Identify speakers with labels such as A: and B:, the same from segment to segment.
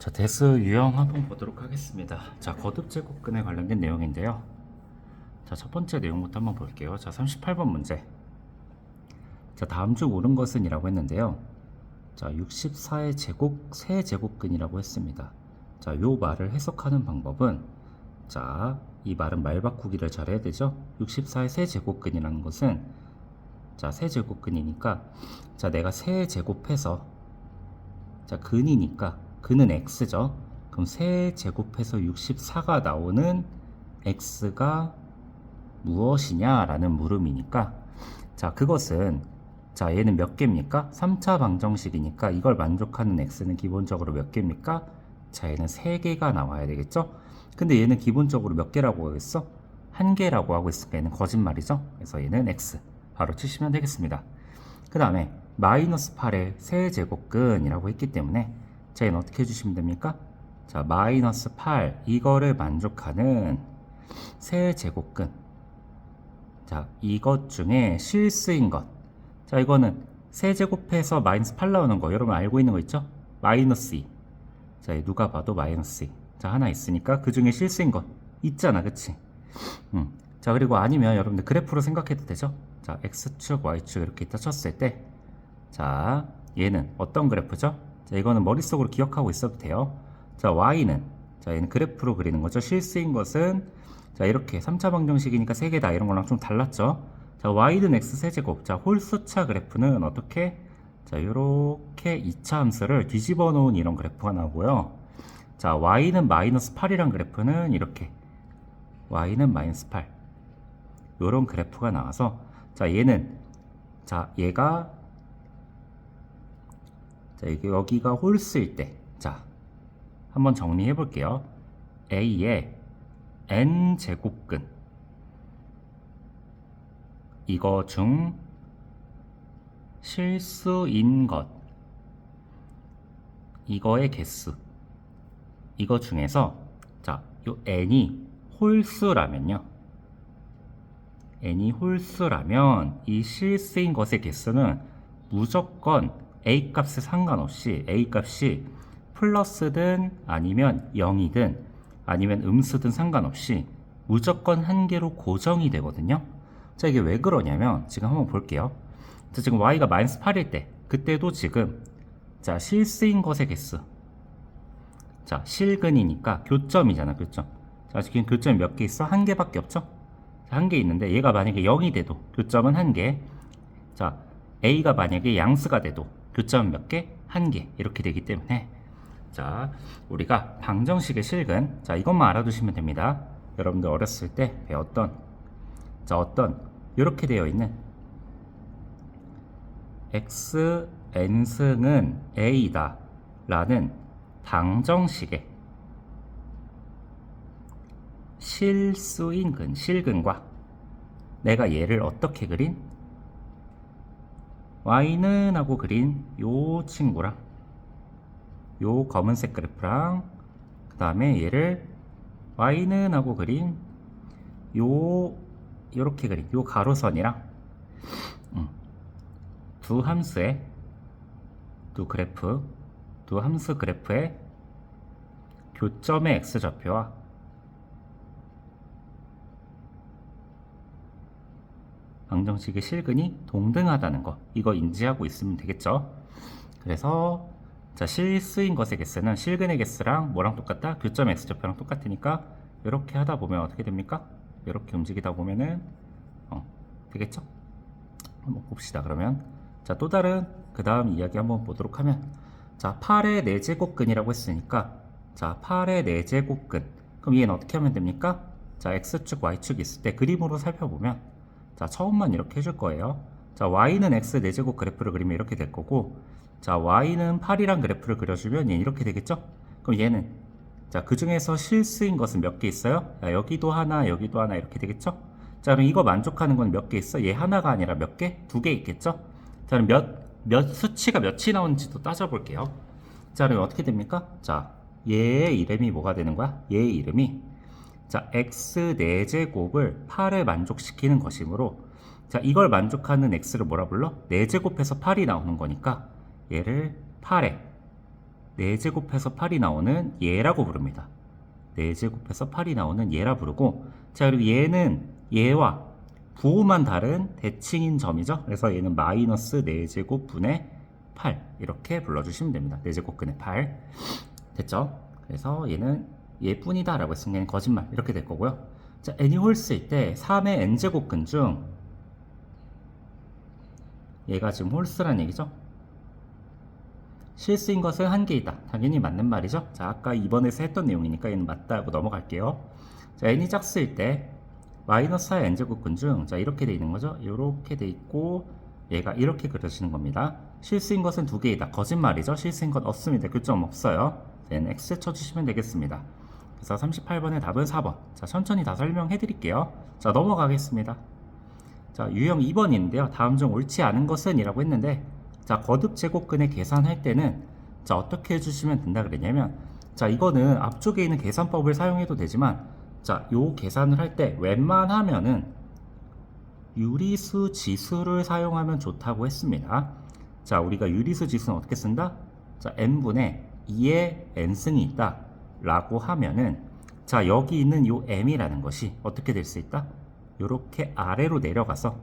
A: 자, 대수 유형 한번 보도록 하겠습니다. 자, 거듭 제곱근에 관련된 내용인데요. 자, 첫 번째 내용부터 한번 볼게요. 자, 38번 문제. 자, 다음 중 옳은 것은 이라고 했는데요. 자, 64의 제곱, 세제곱근이라고 했습니다. 자, 요 말을 해석하는 방법은, 자, 이 말은 말 바꾸기를 잘 해야 되죠. 64의 세제곱근이라는 것은, 자, 세제곱근이니까, 자, 내가 세제곱해서, 자, 근이니까 근은 x죠. 그럼 세제곱해서 64가 나오는 x가 무엇이냐라는 물음이니까, 자, 그것은, 자, 얘는 몇 개입니까? 3차 방정식이니까 이걸 만족하는 x는 기본적으로 몇 개입니까? 자, 얘는 3개가 나와야 되겠죠? 근데 얘는 기본적으로 몇 개라고 하겠어? 1개라고 하고 있으니까 얘는 거짓말이죠? 그래서 얘는 x 바로 치시면 되겠습니다. 그 다음에 마이너스 8의 세제곱근이라고 했기 때문에, 자, 얘는 어떻게 해주시면 됩니까? 자, 마이너스 8 이거를 만족하는 세제곱근, 자, 이것 중에 실수인 것, 자, 이거는 세제곱해서 마이너스 8 나오는 거 여러분 알고 있는 거 있죠? 마이너스 2. 자, 누가 봐도 마이너스 2. 자, 하나 있으니까 그 중에 실수인 것 있잖아, 그치? 자, 그리고 아니면 여러분들 그래프로 생각해도 되죠? 자, x축, y축 이렇게 있다 쳤을 때, 자, 얘는 어떤 그래프죠? 자, 이거는 머릿속으로 기억하고 있어도 돼요. 자, y는, 자, 얘는 그래프로 그리는 거죠. 실수인 것은, 자, 이렇게 3차 방정식이니까 3개다 이런 거랑 좀 달랐죠. 자, y는 x 세제곱. 자, 홀수차 그래프는 어떻게? 자, 요렇게 2차 함수를 뒤집어 놓은 이런 그래프가 나오고요. 자, y는 마이너스 8이란 그래프는 이렇게, y는 마이너스 8 요런 그래프가 나와서, 자, 얘는, 자, 얘가, 자, 이게 여기가 홀수일 때, 자, 한번 정리해 볼게요. A의 n 제곱근, 이거 중 실수인 것, 이거의 개수, 이거 중에서, 자, 요 n이 홀수라면요, n이 홀수라면 이 실수인 것의 개수는 무조건 a 값에 상관없이 a 값이 플러스든 아니면 0이든 아니면 음수든 상관없이 무조건 한 개로 고정이 되거든요. 자, 이게 왜 그러냐면 지금 한번 볼게요. 자, 지금 y가 마이너스 8일 때, 그때도 지금, 자, 실수인 것의 개수, 자, 실근이니까 교점이잖아, 교점. 자, 지금 교점이 몇 개 있어? 한 개밖에 없죠? 한 개 있는데 얘가 만약에 0이 돼도 교점은 한 개. 자, a가 만약에 양수가 돼도 교점은 몇 개? 한 개. 이렇게 되기 때문에, 자, 우리가 방정식의 실근, 자, 이것만 알아두시면 됩니다. 여러분들 어렸을 때 배웠던, 자, 어떤 이렇게 되어 있는 x n승은 a다 라는 방정식의 실수인 근, 실근과 내가 얘를 어떻게 그린? y는 하고 그린 요 친구랑 요 검은색 그래프랑, 그 다음에 얘를 y는 하고 그린 요렇게 그린 요 가로선이랑, 두 함수의 두 그래프, 두 함수 그래프의 교점의 x좌표와 방정식의 실근이 동등하다는 거, 이거 인지하고 있으면 되겠죠. 그래서, 자, 실수인 것의 개수는 실근의 개수랑 뭐랑 똑같다? 교점 x좌표랑 똑같으니까 이렇게 하다 보면 어떻게 됩니까? 이렇게 움직이다 보면은 되겠죠? 한번 봅시다. 그러면, 자, 또 다른 그 다음 이야기 한번 보도록 하면, 자, 8의 4제곱근이라고 했으니까, 자, 8의 4제곱근, 그럼 얘는 어떻게 하면 됩니까? 자, x축 y축 있을 때 그림으로 살펴보면, 자, 처음만 이렇게 해줄 거예요. 자, y는 x 4제곱 그래프를 그리면 이렇게 될 거고, 자, y는 8이란 그래프를 그려주면 얘는 이렇게 되겠죠? 그럼 얘는, 자, 그 중에서 실수인 것은 몇 개 있어요? 자, 여기도 하나, 여기도 하나 이렇게 되겠죠? 자, 그럼 이거 만족하는 건 몇 개 있어? 얘 하나가 아니라 몇 개? 2개 있겠죠? 자, 그럼 몇 수치가 몇이 나오는지도 따져볼게요. 자, 그럼 어떻게 됩니까? 자, 얘의 이름이 뭐가 되는 거야? 얘의 이름이, 자, x 4제곱을 8에 만족시키는 것이므로, 자, 이걸 만족하는 x를 뭐라 불러? 4제곱해서 8이 나오는 거니까 얘를 8에 4제곱해서 8이 나오는 얘라고 부릅니다. 4제곱해서 8이 나오는 얘라 부르고, 자, 그리고 얘는 얘와 부호만 다른 대칭인 점이죠. 그래서 얘는 마이너스 4제곱 분의 8 이렇게 불러주시면 됩니다. 4제곱근의 8 됐죠? 그래서 얘는 얘뿐이다 라고 했으면 얘는 거짓말 이렇게 될 거고요. 자, n이 홀수일 때 3의 n제곱근 중 얘가 지금 홀수란 얘기죠. 실수인 것은 한 개이다. 당연히 맞는 말이죠. 자, 아까 2번에서 했던 내용이니까 얘는 맞다 하고 넘어갈게요. 자, n이 짝수일 때 마이너스 4의 n제곱근 중, 자, 이렇게 돼 있는 거죠. 이렇게 돼 있고 얘가 이렇게 그려지는 겁니다. 실수인 것은 두 개이다. 거짓말이죠. 실수인 것 없습니다. 교점 없어요. 얘는 X에 쳐주시면 되겠습니다. 그래서 38번의 답은 4번. 자, 천천히 다 설명해 드릴게요. 자, 넘어가겠습니다. 자, 유형 2번인데요. 다음 중 옳지 않은 것은 이라고 했는데, 자, 거듭 제곱근의 계산할 때는, 자, 어떻게 해주시면 된다 그랬냐면, 자, 이거는 앞쪽에 있는 계산법을 사용해도 되지만, 자, 요 계산을 할 때 웬만하면은 유리수 지수를 사용하면 좋다고 했습니다. 자, 우리가 유리수 지수는 어떻게 쓴다? 자, n분의 2의 n승이 있다 라고 하면은, 자, 여기 있는 요 m이라는 것이 어떻게 될 수 있다? 요렇게 아래로 내려가서,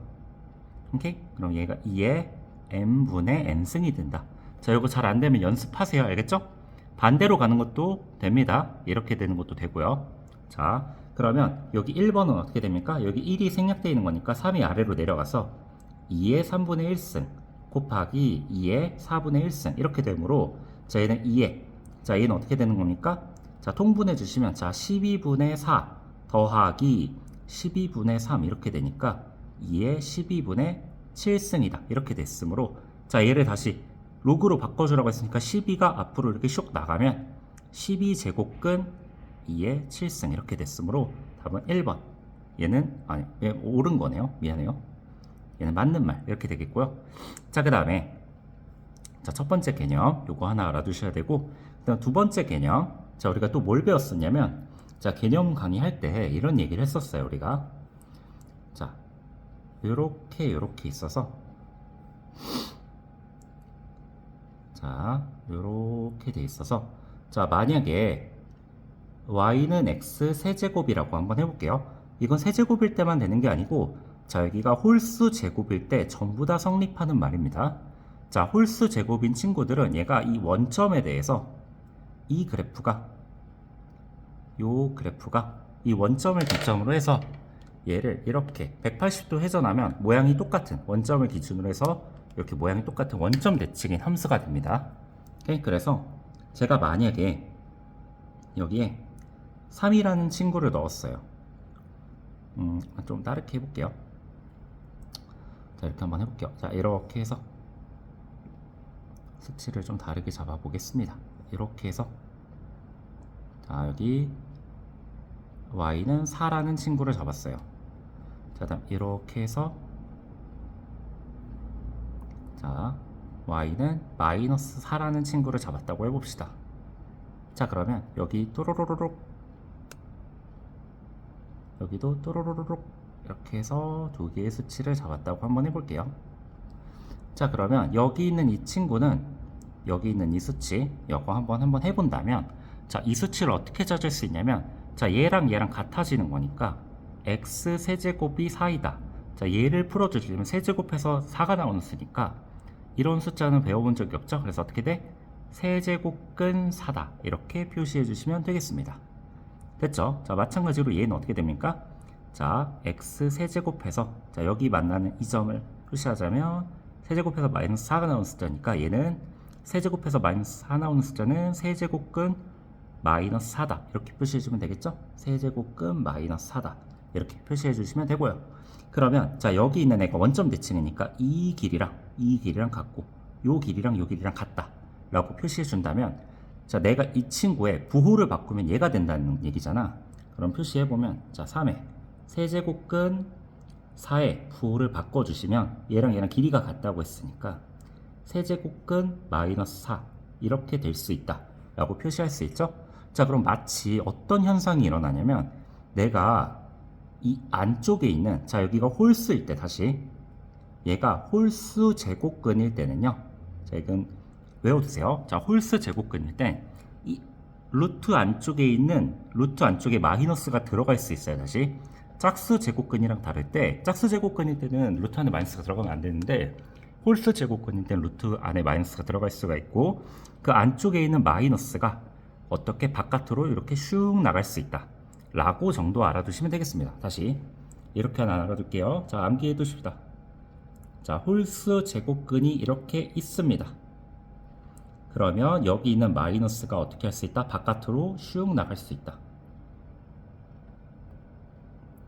A: 오케이? 그럼 얘가 2의 m분의 n승이 된다. 자, 요거 잘 안되면 연습하세요. 알겠죠? 반대로 가는 것도 됩니다. 이렇게 되는 것도 되고요. 자, 그러면 여기 1번은 어떻게 됩니까? 여기 1이 생략되어 있는 거니까 3이 아래로 내려가서 2의 3분의 1승 곱하기 2의 4분의 1승 이렇게 되므로, 자, 얘는 2의, 자, 얘는 어떻게 되는 겁니까? 자, 통분해 주시면, 자, 12분의 4 더하기 12분의 3 이렇게 되니까 2의 12분의 7승이다 이렇게 됐으므로, 자, 얘를 다시 로그로 바꿔주라고 했으니까 12가 앞으로 이렇게 슉 나가면 12제곱근 2의 7승 이렇게 됐으므로 답은 1번. 얘는 아니, 얘 옳은 거네요. 미안해요. 얘는 맞는 말 이렇게 되겠고요. 자, 그 다음에, 자, 첫 번째 개념 요거 하나 알아두셔야 되고, 그다음 두 번째 개념, 자, 우리가 또 뭘 배웠었냐면, 자, 개념 강의할 때 이런 얘기를 했었어요. 우리가, 자, 요렇게 있어서, 자, 요렇게 돼 있어서, 자, 만약에 y는 x 세제곱이라고 한번 해볼게요. 이건 세제곱일 때만 되는 게 아니고, 자, 여기가 홀수 제곱일 때 전부 다 성립하는 말입니다. 자, 홀수 제곱인 친구들은 얘가 이 원점에 대해서 이 그래프가, 요 그래프가 이 원점을 기점으로 해서 얘를 이렇게 180도 회전하면 모양이 똑같은, 원점을 기준으로 해서 이렇게 모양이 똑같은 원점 대칭인 함수가 됩니다. 오케이? 그래서 제가 만약에 여기에 3이라는 친구를 넣었어요. 좀 다르게 해볼게요. 자, 이렇게 한번 해볼게요. 자, 이렇게 해서 수치를 좀 다르게 잡아 보겠습니다. 이렇게 해서, 자, 여기 y는 4라는 친구를 잡았어요. 자, 다음 이렇게 해서, 자, y는 마이너스 4라는 친구를 잡았다고 해봅시다. 자, 그러면 여기 또로로로록, 여기도 또로로로록 이렇게 해서 두 개의 수치를 잡았다고 한번 해볼게요. 자, 그러면 여기 있는 이 친구는, 여기 있는 이 수치 이거 한번 해본다면, 자, 이 수치를 어떻게 찾을 수 있냐면, 자, 얘랑 같아지는 거니까 x 세제곱이 4이다. 자, 얘를 풀어주시면 세제곱해서 4가 나오는 수니까 이런 숫자는 배워본 적이 없죠. 그래서 어떻게 돼? 세제곱근 4다 이렇게 표시해 주시면 되겠습니다. 됐죠? 자, 마찬가지로 얘는 어떻게 됩니까? 자, x 세제곱해서, 자, 여기 만나는 이 점을 표시하자면 세제곱해서 마이너스 4가 나오는 숫자니까 얘는 세제곱해서 마이너스 4 나오는 숫자는 세제곱근 마이너스 4다 이렇게 표시해 주면 되겠죠? 세제곱근 마이너스 4다 이렇게 표시해 주시면 되고요. 그러면, 자, 여기 있는 애가 원점 대칭이니까 이 길이랑 같고 요 길이랑 같다 라고 표시해 준다면, 자, 내가 이 친구의 부호를 바꾸면 얘가 된다는 얘기잖아. 그럼 표시해보면, 자, 3의 세제곱근 4의 부호를 바꿔주시면 얘랑 길이가 같다고 했으니까 세제곱근 마이너스 4 이렇게 될 수 있다 라고 표시할 수 있죠. 자, 그럼 마치 어떤 현상이 일어나냐면, 내가 이 안쪽에 있는, 자, 여기가 홀수일 때, 다시 얘가 홀수 제곱근일 때는요, 자, 이건 외워두세요. 자, 홀수 제곱근일 때 이 루트 안쪽에 있는 루트 안쪽에 마이너스가 들어갈 수 있어요. 다시 짝수 제곱근이랑 다를 때 짝수 제곱근일 때는 루트 안에 마이너스가 들어가면 안 되는데 홀수 제곱근일 때는 루트 안에 마이너스가 들어갈 수가 있고 그 안쪽에 있는 마이너스가 어떻게 바깥으로 이렇게 슉 나갈 수 있다 라고 정도 알아두시면 되겠습니다. 다시 이렇게 하나 알아둘게요. 자, 암기해 두십시다. 자, 홀수 제곱근이 이렇게 있습니다. 그러면 여기 있는 마이너스가 어떻게 할 수 있다? 바깥으로 슉 나갈 수 있다.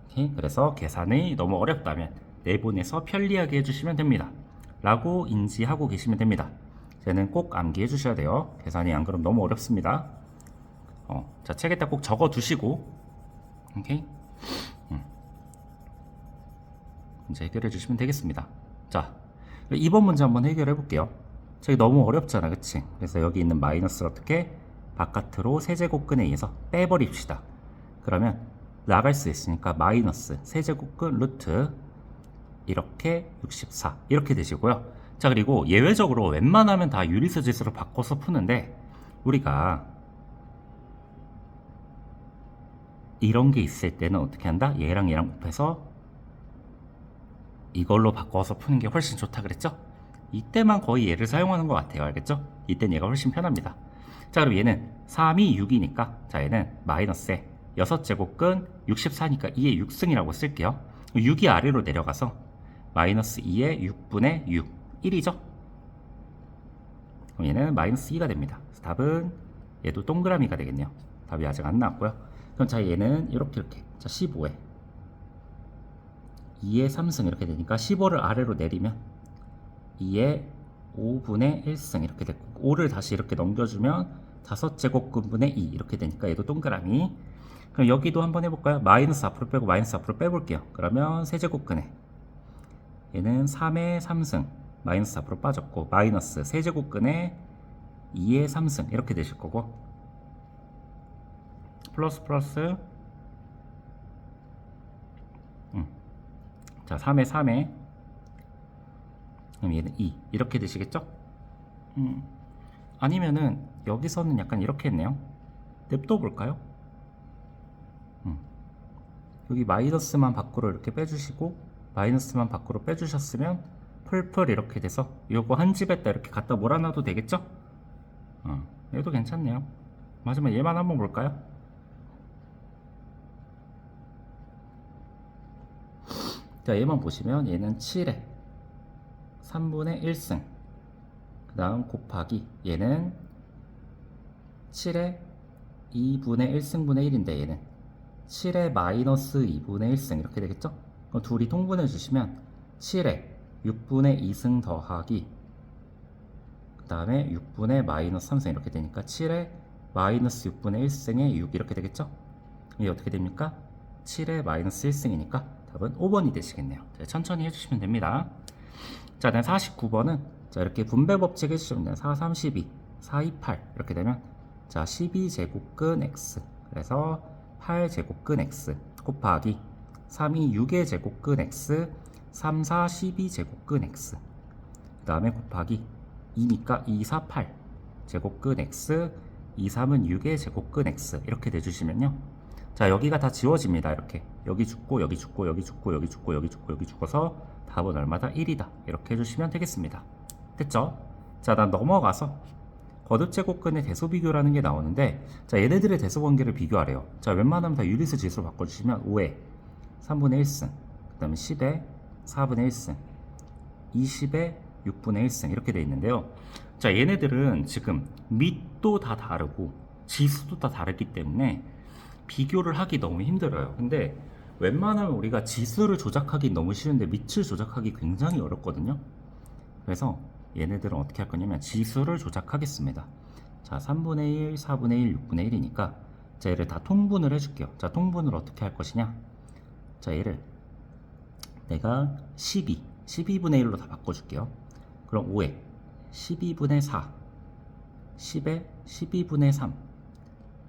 A: 오케이? 그래서 계산이 너무 어렵다면 내분해서 편리하게 해주시면 됩니다. 라고 인지하고 계시면 됩니다. 쟤는 꼭 암기해 주셔야 돼요. 계산이 안 그러면 너무 어렵습니다. 자, 책에다 꼭 적어 두시고, 오케이? 문제 해결해 주시면 되겠습니다. 자, 2번 문제 한번 해결해 볼게요. 저기 너무 어렵잖아, 그치? 그래서 여기 있는 마이너스를 어떻게 바깥으로 세제곱근에 의해서 빼버립시다. 그러면 나갈 수 있으니까 마이너스 세제곱근 루트 이렇게 64 이렇게 되시고요. 자, 그리고 예외적으로 웬만하면 다 유리수 지수로 바꿔서 푸는데 우리가 이런 게 있을 때는 어떻게 한다? 얘랑 얘랑 곱해서 이걸로 바꿔서 푸는 게 훨씬 좋다 그랬죠? 이때만 거의 얘를 사용하는 것 같아요. 알겠죠? 이때는 얘가 훨씬 편합니다. 자, 그럼 얘는 3이 6이니까 자, 얘는 마이너스에 6제곱근 64니까 2의 6승이라고 쓸게요. 6이 아래로 내려가서 마이너스 2의 6분의 6 1이죠? 그럼 얘는 마이너스 2가 됩니다. 답은 얘도 동그라미가 되겠네요. 답이 아직 안 나왔고요. 그럼 자, 얘는 이렇게 자, 15에 2의 3승 이렇게 되니까 15를 아래로 내리면 2의 5분의 1승 이렇게 됐고 5를 다시 이렇게 넘겨주면 5제곱근분의 2 이렇게 되니까 얘도 동그라미. 그럼 여기도 한번 해볼까요? 마이너스 앞으로 빼고 마이너스 앞으로 빼볼게요. 그러면 세제곱근에 얘는 3의 3승 마이너스 앞으로 빠졌고 마이너스 세제곱근에 2의 3승 이렇게 되실 거고 플러스 플러스 자, 3의 3에 그럼 얘는 2 이렇게 되시겠죠? 아니면은 여기서는 약간 이렇게 했네요. 냅둬 볼까요? 여기 마이너스만 밖으로 이렇게 빼주시고 마이너스만 밖으로 빼주셨으면 풀풀 이렇게 돼서 요거 한 집에다 이렇게 갖다 몰아놔도 되겠죠? 얘도 괜찮네요. 마지막 얘만 한번 볼까요? 자, 얘만 보시면 얘는 7에 3분의 1승 그 다음 곱하기 얘는 7에 2분의 1승분의 1인데 얘는 7에 마이너스 2분의 1승 이렇게 되겠죠? 그럼 둘이 통분해 주시면 7에 6분의 2승 더하기 그 다음에 6분의 마이너스 3승 이렇게 되니까 7에 마이너스 6분의 1승에 6 이렇게 되겠죠? 이게 어떻게 됩니까? 7에 마이너스 1승이니까 답은 5번이 되시겠네요. 자, 천천히 해주시면 됩니다. 자, 다음 49번은 자, 이렇게 분배 법칙 해주시면 돼요. 4, 3, 12, 4, 2, 8 이렇게 되면 자, 12제곱근 x 그래서 8제곱근 x 곱하기 3, 2, 6의 제곱근 x 3, 4, 12제곱근 x 그 다음에 곱하기 2니까 2, 4, 8 제곱근 x 2, 3은 6의 제곱근 x 이렇게 내주시면요. 자, 여기가 다 지워집니다. 이렇게 여기 죽고 여기 죽고 여기 죽고 여기 죽고 여기 죽고 여기 죽어서 답은 얼마다? 1이다. 이렇게 해주시면 되겠습니다. 됐죠? 자, 난 넘어가서 거듭제곱근의 대소비교라는 게 나오는데 자, 얘네들의 대소관계를 비교하래요. 자, 웬만하면 다 유리수 지수로 바꿔주시면 5에 3분의 1승 그 다음에 10에 4분의 1승 20에 6분의 1승 이렇게 돼 있는데요. 자, 얘네들은 지금 밑도 다 다르고 지수도 다 다르기 때문에 비교를 하기 너무 힘들어요. 근데 웬만하면 우리가 지수를 조작하기 너무 쉬운데 밑을 조작하기 굉장히 어렵거든요. 그래서 얘네들은 어떻게 할 거냐면 지수를 조작하겠습니다. 자, 3분의 1, 4분의 1, 6분의 1이니까 자, 얘를 다 통분을 해줄게요. 자, 통분을 어떻게 할 것이냐? 자, 얘를 내가 12분의 1로 다 바꿔줄게요. 그럼 5에 12분의 4, 10에 12분의 3,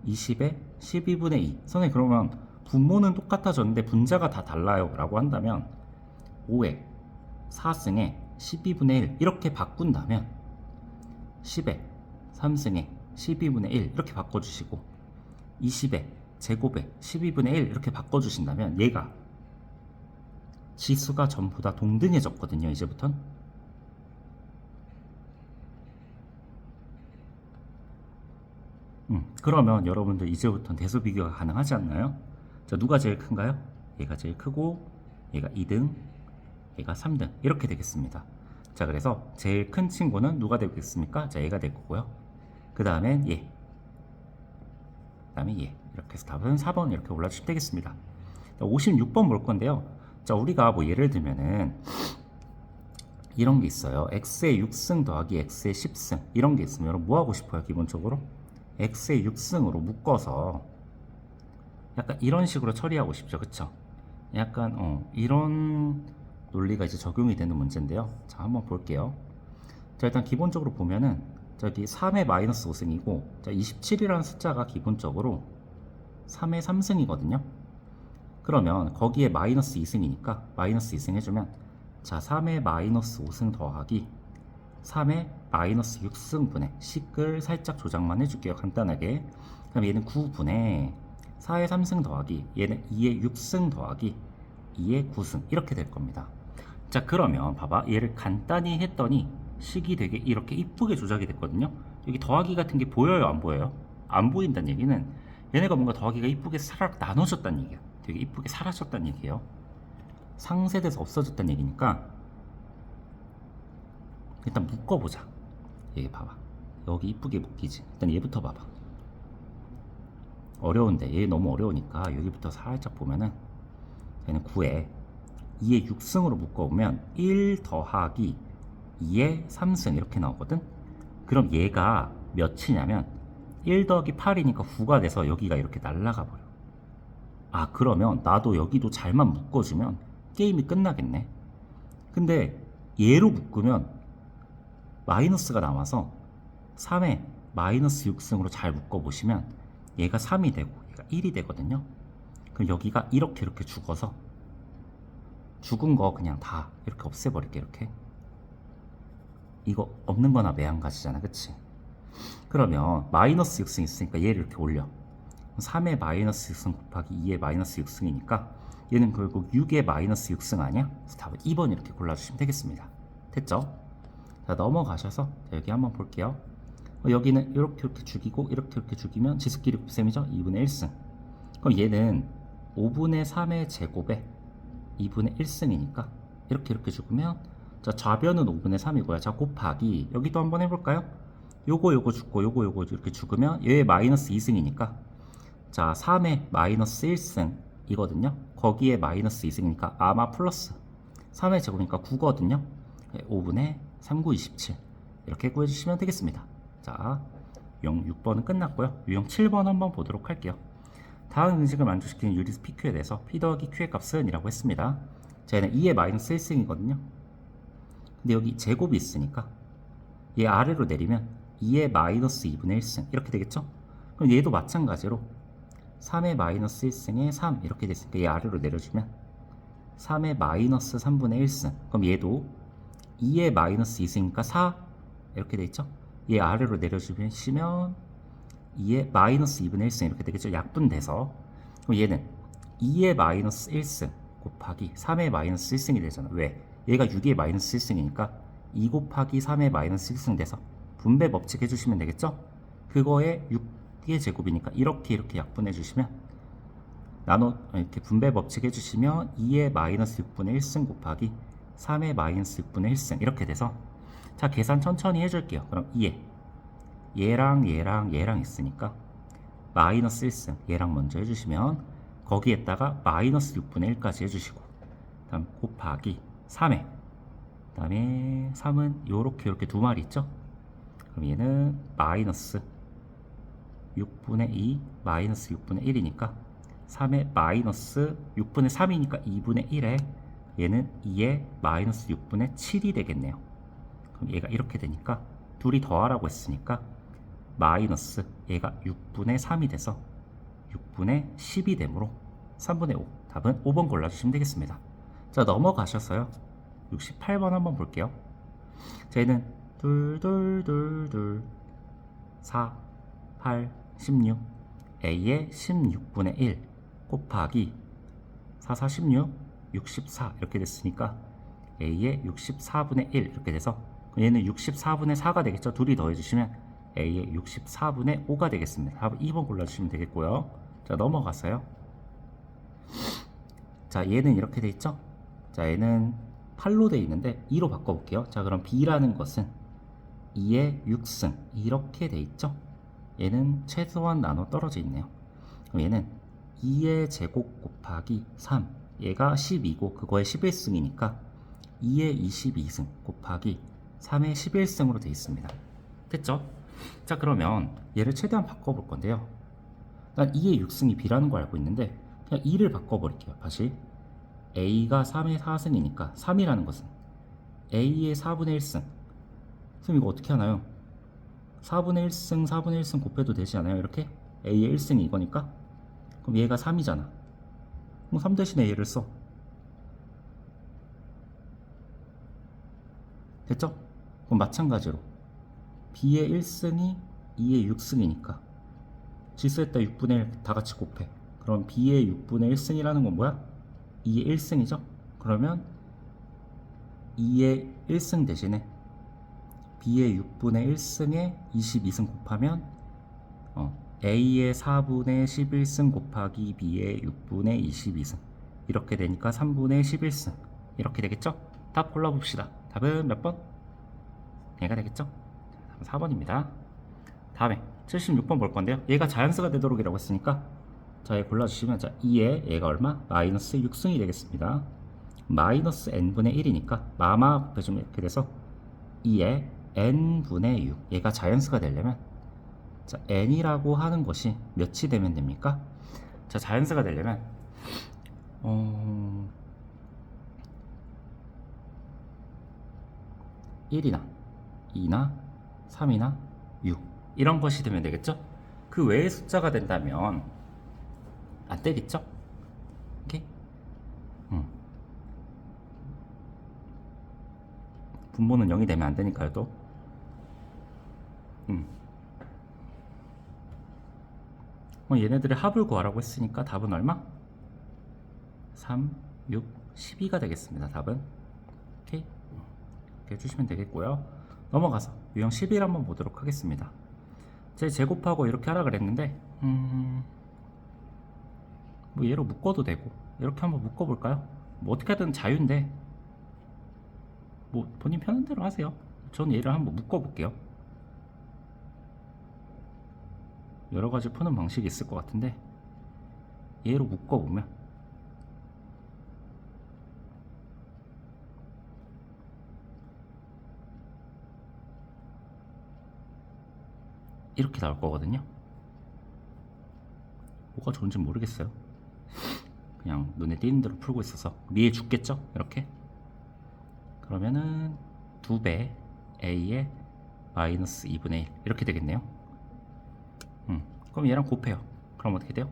A: 20에 12분의 2. 선생님, 그러면 분모는 똑같아졌는데 분자가 다 달라요 라고 한다면 5에 4승에 12분의 1 이렇게 바꾼다면 10의 3승에 12분의 1 이렇게 바꿔주시고 20의 제곱에 12분의 1 이렇게 바꿔주신다면 얘가 지수가 전부 다 동등해졌거든요. 이제부턴 그러면 여러분들 이제부터는 대소 비교가 가능하지 않나요? 자, 누가 제일 큰가요? 얘가 제일 크고 얘가 2등, 얘가 3등 이렇게 되겠습니다. 자, 그래서 제일 큰 친구는 누가 되겠습니까? 자, 얘가 될 거고요. 그 다음엔 얘, 그 다음에 얘 이렇게 해서 답은 4번 이렇게 올라주시면 되겠습니다. 자, 56번 볼 건데요. 자, 우리가 뭐 예를 들면은 이런 게 있어요. x의 6승 더하기 x의 10승 이런 게 있으면 여러분 뭐 하고 싶어요? 기본적으로 x의 6승으로 묶어서 약간 이런 식으로 처리하고 싶죠. 그쵸? 약간 이런 논리가 이제 적용이 되는 문제인데요. 자, 한번 볼게요. 자, 일단 기본적으로 보면은 저기 3의 마이너스 5승이고 자, 27이라는 숫자가 기본적으로 3의 3승이거든요. 그러면 거기에 마이너스 2승이니까 마이너스 2승 해주면 자, 3의 마이너스 5승 더하기 3의 마이너스 6승분의 식을 살짝 조작만 해줄게요. 간단하게. 그럼 얘는 9분의 4의 3승 더하기 얘는 2의 6승 더하기 2의 9승 이렇게 될 겁니다. 자, 그러면 봐봐. 얘를 간단히 했더니 식이 되게 이렇게 이쁘게 조작이 됐거든요. 여기 더하기 같은 게 보여요? 안 보여요? 안 보인다는 얘기는 얘네가 뭔가 더하기가 이쁘게 사락 나눠졌다는 얘기야. 되게 이쁘게 사라졌다는 얘기예요. 상쇄돼서 없어졌다는 얘기니까 일단 묶어보자. 얘 봐봐. 여기 이쁘게 묶이지. 일단 얘부터 봐봐. 어려운데 얘 너무 어려우니까 여기부터 살짝 보면은 얘는 9에 2의 6승으로 묶어보면 1 더하기 2의 3승 이렇게 나오거든. 그럼 얘가 몇이냐면 1 더하기 8이니까 9가 돼서 여기가 이렇게 날아가 버려. 아, 그러면 나도 여기도 잘만 묶어주면 게임이 끝나겠네. 근데 얘로 묶으면 마이너스가 남아서 3에 마이너스 6승으로 잘 묶어보시면 얘가 3이 되고 얘가 1이 되거든요. 그럼 여기가 이렇게 죽어서 죽은 거 그냥 다 이렇게 없애버릴게. 이렇게 이거 없는 거나 매한가지잖아. 그치? 그러면 마이너스 6승 있으니까 얘를 이렇게 올려. 3의 마이너스 6승 곱하기 2의 마이너스 6승이니까 얘는 결국 6의 마이너스 6승 아니야? 그래서 답은 2번 이렇게 골라주시면 되겠습니다. 됐죠? 자, 넘어가셔서 자, 여기 한번 볼게요. 여기는 이렇게 죽이고 이렇게 죽이면 지수끼리 곱셈이죠. 2분의 1승. 그럼 얘는 5분의 3의 제곱에 2분의 1승이니까 이렇게 죽으면 자, 좌변은 5분의 3이고요. 자, 곱하기 여기도 한번 해볼까요? 요거 죽고 요거 이렇게 죽으면 얘 마이너스 2승이니까 자, 3의 마이너스 1승 이거든요. 거기에 마이너스 2승이니까 아마 플러스 3의 제곱이니까 9거든요. 5분의 3, 9, 27 이렇게 구해주시면 되겠습니다. 자, 유형 6번은 끝났고요. 유형 7번 한번 보도록 할게요. 다음 음식을 만족시키는 유리수 PQ에 대해서 P 더하기 Q의 값은 이라고 했습니다. 자, 얘는 2의 마이너스 1승이거든요. 근데 여기 제곱이 있으니까 얘 아래로 내리면 2의 마이너스 2분의 1승 이렇게 되겠죠? 그럼 얘도 마찬가지로 3의 마이너스 1승에 3 이렇게 됐으니까 얘 아래로 내려주면 3의 마이너스 3분의 1승. 그럼 얘도 2의 마이너스 2승이니까 4 이렇게 되겠죠? 얘 아래로 내려주시면 2의 마이너스 2분의 1승 이렇게 되겠죠? 약분돼서. 그럼 얘는 2의 마이너스 1승 곱하기 3의 마이너스 1승이 되잖아. 왜? 얘가 6의 마이너스 1승이니까 2 곱하기 3의 마이너스 1승 돼서 분배 법칙 해주시면 되겠죠? 그거에 6의 제곱이니까 이렇게 약분해 주시면 이렇게 분배 법칙 해주시면 2의 마이너스 6분의 1승 곱하기 3의 마이너스 6분의 1승 이렇게 돼서 자, 계산 천천히 해줄게요. 그럼 2에 얘랑 있으니까 마이너스 1승 얘랑 먼저 해주시면 거기에다가 마이너스 6분의 1까지 해주시고 다음 곱하기 3에 그 다음에 3은 요렇게 두 마리 있죠? 그럼 얘는 마이너스 6분의 2 마이너스 6분의 1이니까 3의 마이너스 6분의 3이니까 2분의 1에 얘는 2의 마이너스 6분의 7이 되겠네요. 그럼 얘가 이렇게 되니까 둘이 더하라고 했으니까 마이너스 얘가 6분의 3이 돼서 6분의 10이 되므로 3분의 5 답은 5번 골라주시면 되겠습니다. 자, 넘어가셔서요 68번 한번 볼게요. 자, 얘는 둘 4 8 16 A의 16분의 1 곱하기 4 4 16 64 이렇게 됐으니까 A의 64분의 1 이렇게 돼서 얘는 64분의 4가 되겠죠. 둘이 더해주시면 A의 64분의 5가 되겠습니다. 답은 2번 골라주시면 되겠고요. 자, 넘어갔어요. 자, 얘는 이렇게 돼 있죠. 자, 얘는 8로 돼 있는데 2로 바꿔볼게요. 자, 그럼 B라는 것은 2의 6승 이렇게 돼 있죠. 얘는 최소한 나눠 떨어져 있네요. 그럼 얘는 2의 제곱 곱하기 3 얘가 12고 그거의 11승이니까 2의 22승 곱하기 3의 11승으로 되어 있습니다. 됐죠? 자, 그러면 얘를 최대한 바꿔볼 건데요. 난 2의 6승이 B라는 걸 알고 있는데 그냥 2를 바꿔버릴게요. 다시 A가 3의 4승이니까 3이라는 것은 A의 4분의 1승. 선생님 이거 어떻게 하나요? 4분의 1승 4분의 1승 곱해도 되지 않아요? 이렇게 A의 1승이 이거니까 그럼 얘가 3이잖아. 그럼 3 대신에 얘를 써. 됐죠? 그럼 마찬가지로 B의 1승이 2의 6승이니까 질소에다 6분의 1 다 같이 곱해. 그럼 B의 6분의 1승이라는 건 뭐야? 2의 1승이죠? 그러면 2의 1승 대신에 B의 6분의 1승에 22승 곱하면 A의 4분의 11승 곱하기 B의 6분의 22승 이렇게 되니까 3분의 11승 이렇게 되겠죠? 답 골라봅시다. 답은 몇 번? 얘가 되겠죠? 4번입니다. 다음에 76번 볼 건데요. 얘가 자연수가 되도록 이라고 했으니까 자, 얘 골라주시면 자, 2에 얘가 얼마? 마이너스 6승이 되겠습니다. 마이너스 n분의 1이니까 마마 곱해주면 이렇게 돼서 2에 n분의 6 얘가 자연수가 되려면 자, n이라고 하는 것이 몇이 되면 됩니까? 자, 자연수가 되려면 1이나 2나 3이나 6 이런 것이 되면 되겠죠? 그 외의 숫자가 된다면 안 되겠죠? 오케이? 분모는 0이 되면 안 되니까요, 또. 얘네들의 합을 구하라고 했으니까 답은 얼마? 3, 6, 12가 되겠습니다. 답은. 오케이? 이렇게 해주시면 되겠고요. 넘어가서 유형 11 한번 보도록 하겠습니다. 제 제곱하고 이렇게 하라 그랬는데 뭐 얘로 묶어도 되고 이렇게 한번 묶어볼까요? 뭐 어떻게든 자유인데 뭐 본인 편한 대로 하세요. 저는 얘를 한번 묶어볼게요. 여러가지 푸는 방식이 있을 것 같은데 얘로 묶어보면 이렇게 나올 거거든요. 뭐가 좋은지 모르겠어요. 그냥 눈에 띄는 대로 풀고 있어서 위에 죽겠죠? 이렇게 그러면은 2배 A의 마이너스 2분의 1 이렇게 되겠네요. 그럼 얘랑 곱해요. 그럼 어떻게 돼요?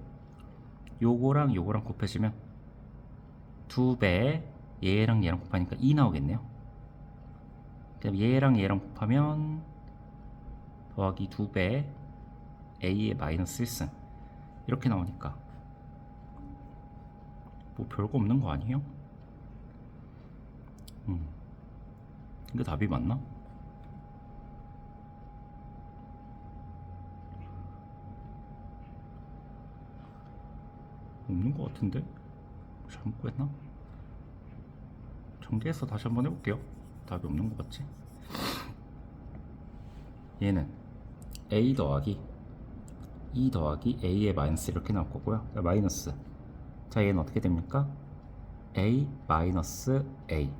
A: 요거랑 요거랑 곱해지면 2배 얘랑 얘랑 곱하니까 2 나오겠네요. 그다음 얘랑 얘랑 곱하면 더하기 2배 A의 마이너스 1승 이렇게 나오니까 뭐 별거 없는 거 아니에요? 이게 답이 맞나? 없는 거 같은데? 잘못 구했나? 전개해서 다시 한번 해볼게요. 답이 없는 거 같지? 얘는 A 더하기 2 더하기 A의 마이너스 이렇게 나올 거고요. 마이너스 자, 얘는 어떻게 됩니까? A 마이너스 A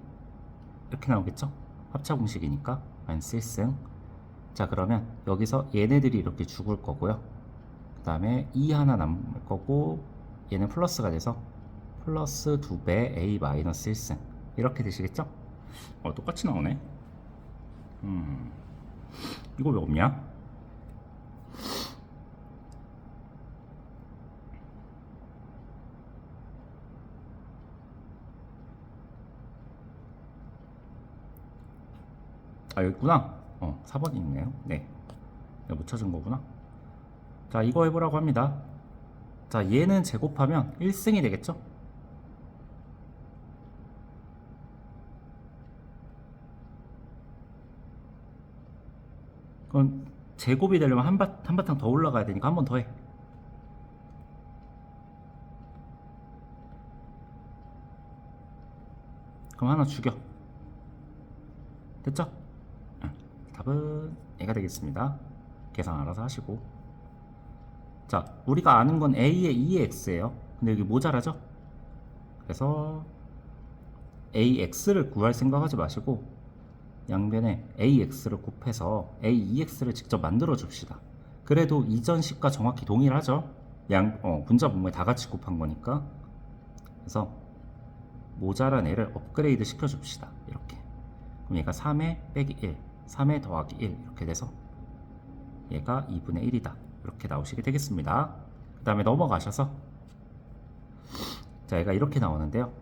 A: 이렇게 나오겠죠? 합차 공식이니까 마이너스 1승. 자, 그러면 여기서 얘네들이 이렇게 죽을 거고요. 그 다음에 2 하나 남을 거고 얘는 플러스가 돼서 플러스 2배 A 마이너스 1승 이렇게 되시겠죠? 똑같이 나오네. 이거 왜 없냐? 아, 여기 있구나. 4번이 있네요. 네. 내가 못 찾은 거구나. 자, 이거 해보라고 합니다. 자, 얘는 제곱하면 1승이 되겠죠? 그럼 제곱이 되려면 한바탕 더 올라가야 되니까 한 번 더 해. 그럼 하나 죽여. 됐죠? 답은 A가 되겠습니다. 계산 알아서 하시고. 자, 우리가 아는 건 A의 2의 X예요. 근데 여기 모자라죠? 그래서 AX를 구할 생각하지 마시고 양변에 AX를 곱해서 A2X를 직접 만들어 줍시다. 그래도 이전 식과 정확히 동일하죠? 분자 분모에 다 같이 곱한 거니까. 그래서 모자란 애를 업그레이드 시켜 줍시다. 이렇게. 그럼 얘가 3에 빼기 1, 3에 더하기 1 이렇게 돼서 얘가 2분의 1이다. 이렇게 나오시게 되겠습니다. 그 다음에 넘어가셔서 자, 얘가 이렇게 나오는데요.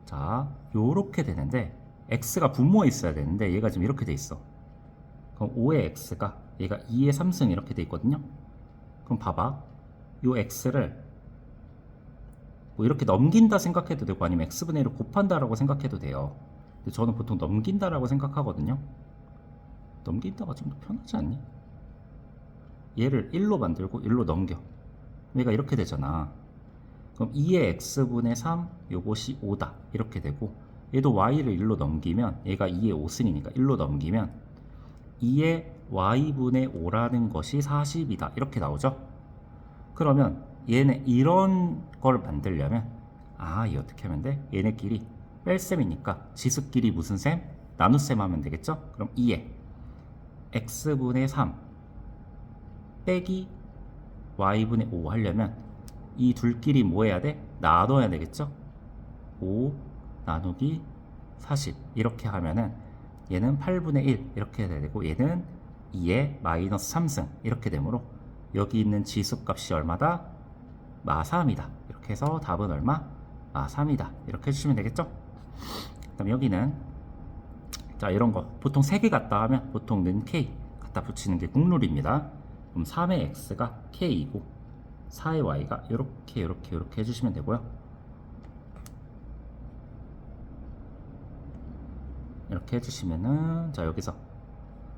A: 자, 요렇게 되는데 x가 분모에 있어야 되는데 얘가 지금 이렇게 돼 있어. 그럼 5의 x가 얘가 2의 3승 이렇게 돼 있거든요. 그럼 봐봐. 요 x를 뭐 이렇게 넘긴다 생각해도 되고 아니면 x분의 1을 곱한다라고 생각해도 돼요. 근데 저는 보통 넘긴다라고 생각하거든요. 넘긴다가 좀 더 편하지 않니? 얘를 1로 만들고 1로 넘겨. 얘가 이렇게 되잖아. 그럼 2의 x분의 3 요것이 5다 이렇게 되고 얘도 y를 1로 넘기면 얘가 2의 5승이니까 1로 넘기면 2의 y분의 5라는 것이 40이다 이렇게 나오죠. 그러면 얘네 이런 걸 만들려면 이 어떻게 하면 돼? 얘네끼리 뺄셈이니까 지수끼리 무슨 셈? 나눗셈 하면 되겠죠? 그럼 2의 x분의 3 빼기 y분의 5 하려면 이 둘끼리 뭐 해야 돼? 나눠야 되겠죠? 5 나누기 40 이렇게 하면은 얘는 8분의 1 이렇게 해야 되고 얘는 2의 마이너스 3승 이렇게 되므로 여기 있는 지수값이 얼마다? 마3이다. 이렇게 해서 답은 얼마? 마3이다. 이렇게 해주시면 되겠죠? 그 다음 여기는 자, 이런 거 보통 3개 같다 하면 보통 는 K 갖다 붙이는 게 국룰입니다. 그럼 3의 X가 K이고 4의 Y가 이렇게 해주시면 되고요. 이렇게 해주시면은 자, 여기서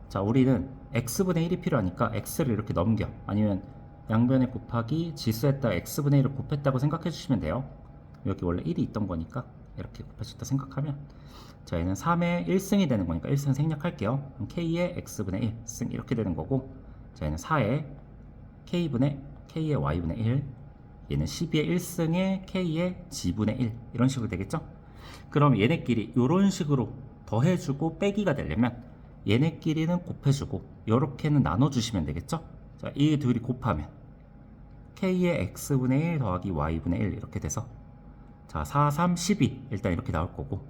A: 자, 우리는 X분의 1이 필요하니까 X를 이렇게 넘겨. 아니면 양변에 곱하기 지수에다가 X분의 1을 곱했다고 생각해 주시면 돼요. 여기 원래 1이 있던 거니까 이렇게 곱해줬다 생각하면 자, 얘는 3의 1승이 되는 거니까 1승 생략할게요. 그럼 K의 X분의 1승 이렇게 되는 거고 자, 얘는 4의 K의 Y분의 1 얘는 12의 1승의 K의 G분의 1 이런 식으로 되겠죠? 그럼 얘네끼리 이런 식으로 더해주고 빼기가 되려면 얘네끼리는 곱해주고 이렇게는 나눠주시면 되겠죠? 자, 이 둘이 곱하면 K의 X분의 1 더하기 Y분의 1 이렇게 돼서 자, 4, 3, 12 일단 이렇게 나올 거고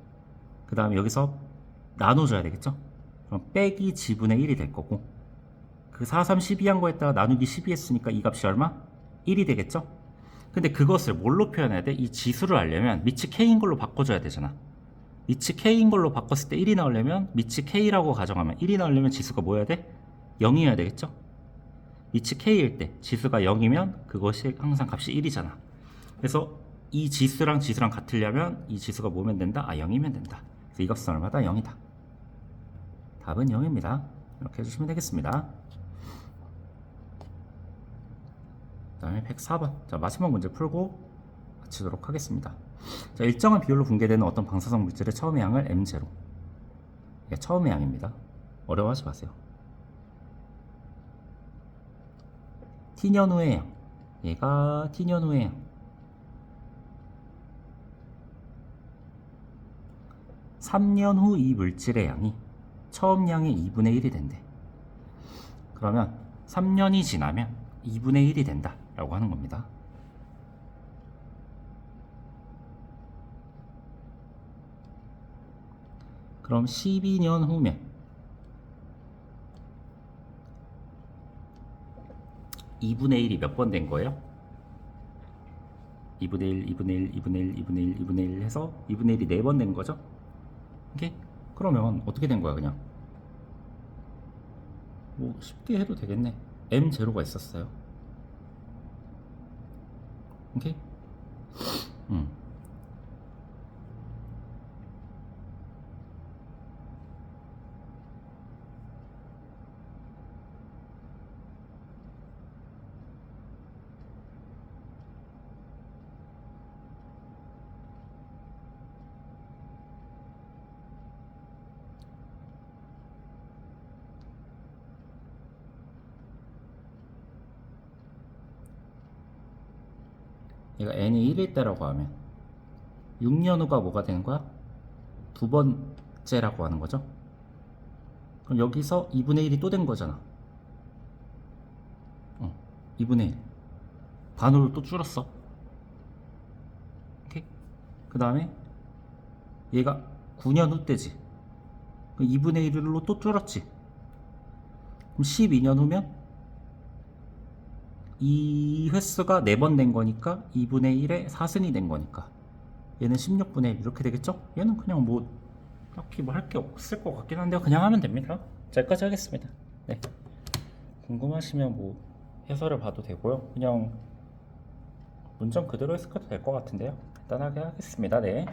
A: 그 다음에 여기서 나눠줘야 되겠죠? 그럼 빼기 G분의 1이 될 거고 그 4, 3, 12 한 거에다가 나누기 12 했으니까 이 값이 얼마? 1이 되겠죠? 근데 그것을 뭘로 표현해야 돼? 이 지수를 알려면 미치 K인 걸로 바꿔줘야 되잖아. 미치 K인 걸로 바꿨을 때 1이 나오려면 미치 K라고 가정하면 1이 나오려면 지수가 뭐여야 돼? 0이어야 되겠죠? 미치 K일 때 지수가 0이면 그것이 항상 값이 1이잖아. 그래서 이 지수랑 같으려면 이 지수가 뭐면 된다? 0이면 된다. 그래서 이 값은 얼마다? 0이다. 답은 0입니다. 이렇게 해주시면 되겠습니다. 그 다음에 104번. 자, 마지막 문제 풀고 마치도록 하겠습니다. 자, 일정한 비율로 분解되는 어떤 방사성 물질의 처음의 양을 M0. 이게 처음의 양입니다. 어려워하지 마세요. T년 후의 양. 얘가 T년 후의 양. 3년 후 이 물질의 양이 처음 양의 2분의 1이 된대. 그러면 3년이 지나면 2분의 1이 된다 라고 하는 겁니다. 그럼 12년 후면 2분의 1이 몇 번 된 거예요? 2분의 1, 2분의 1, 2분의 1, 2분의 1, 2분의 1 해서 2분의 1이 4번 된 거죠? 오케이? 그러면 어떻게 된 거야 그냥? 뭐 쉽게 해도 되겠네. M0가 있었어요. 오케이? 음. 얘가 n이 1일 때라고 하면 6년 후가 뭐가 되는 거야? 두 번째라고 하는 거죠. 그럼 여기서 2분의 1이 또 된 거잖아. 2분의 1 반으로 또 줄었어. 오케이? 그 다음에 얘가 9년 후 때지. 2분의 1로 또 줄었지. 그럼 12년 후면 이 횟수가 4번 된 거니까 2분의 1에 4승이 된 거니까 얘는 16분의 1 이렇게 되겠죠? 얘는 그냥 뭐 딱히 뭐 할 게 없을 것 같긴 한데요. 그냥 하면 됩니다. 자, 여기까지 하겠습니다. 네. 궁금하시면 뭐 해설을 봐도 되고요. 그냥 문장 그대로 해석해도 될 것 같은데요. 간단하게 하겠습니다. 네.